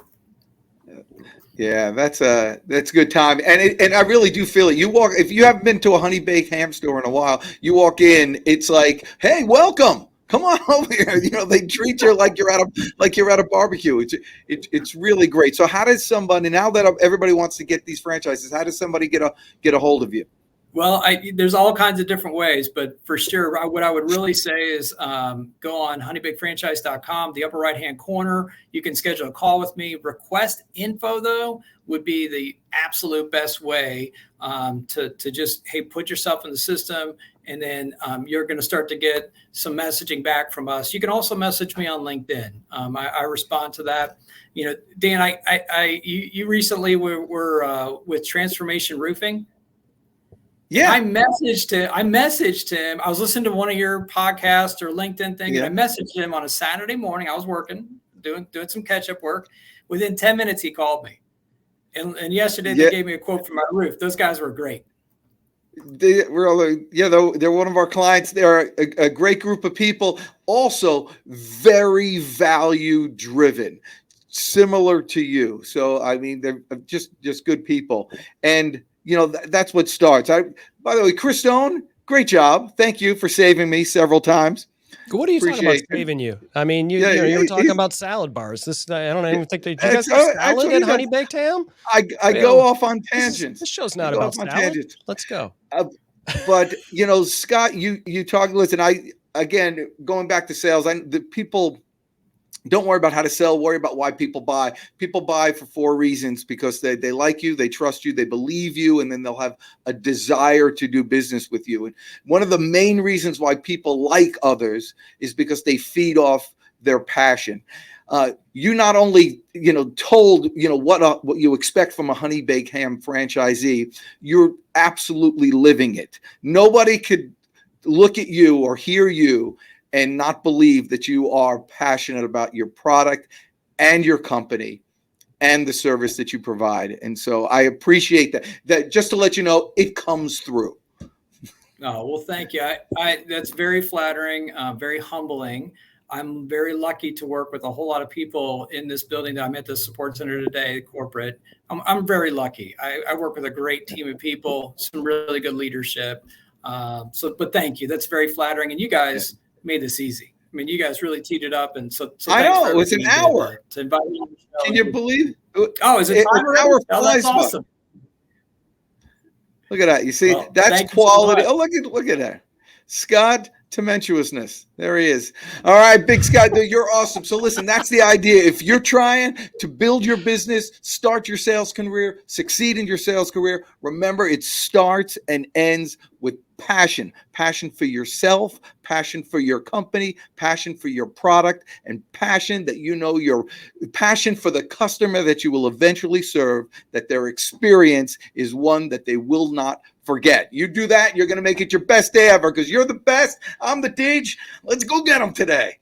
B: Yeah, that's a good time, and I really do feel it. If you haven't been to a Honey Baked Ham store in a while, you walk in, it's like, hey, welcome. Come on over here. They treat you like you're at a barbecue. It's really great. So how does somebody, now that everybody wants to get these franchises, how does somebody get a hold of you?
F: Well, there's all kinds of different ways, but for sure, what I would really say is go on honeybakedfranchise.com, the upper right-hand corner. You can schedule a call with me. Request info, though, would be the absolute best way to just, hey, put yourself in the system, and then you're going to start to get some messaging back from us. You can also message me on LinkedIn. I respond to that. Dan, you recently were with Transformation Roofing.
B: Yeah,
F: I messaged him. I was listening to one of your podcasts or LinkedIn thing, and I messaged him on a Saturday morning. I was working, doing some catch-up work. Within 10 minutes, he called me. And yesterday, they gave me a quote from my roof. Those guys were great.
B: They're one of our clients. They're a great group of people, also very value-driven, similar to you. So, I mean, they're just good people. And that's what starts. By the way, Chris Stone, great job. Thank you for saving me several times.
A: What are you talking about saving you? I mean, you were talking about salad bars. I don't even think did you guys do salad at Honey Baked Ham?
B: I go off on tangents.
A: This show's not about salad. Let's go.
B: But Scott, you talk. Listen, again, going back to sales, the people. Don't worry about how to sell. Worry about why people buy. People buy for 4 reasons: because they like you, they trust you, they believe you, and then they'll have a desire to do business with you. And one of the main reasons why people like others is because they feed off their passion. You not only told what you expect from a Honey Baked Ham franchisee, you're absolutely living it. Nobody could look at you or hear you and not believe that you are passionate about your product and your company and the service that you provide. And so I appreciate that just to let you know, it comes through.
F: Oh, well, thank you. That's very flattering, very humbling. I'm very lucky to work with a whole lot of people in this building that I'm at the support center today, corporate. I'm very lucky. I work with a great team of people, some really good leadership. But thank you. That's very flattering. And you guys made this easy. I mean, you guys really teed it up, and so
B: I know it was an hour
F: to invite me.
B: Can you believe?
F: Oh, is it an hour? Oh, that's awesome.
B: Look at that. You see, that's quality. So look at that, Scott. Tumultuousness. There he is. All right, Big Scott, you're awesome. So listen, that's the idea. If you're trying to build your business, start your sales career, succeed in your sales career, remember it starts and ends with passion. Passion for yourself, passion for your company, passion for your product, and passion that your passion for the customer that you will eventually serve, that their experience is one that they will not forget. You do that, you're going to make it your best day ever because you're the best. I'm the Deej. Let's go get them today.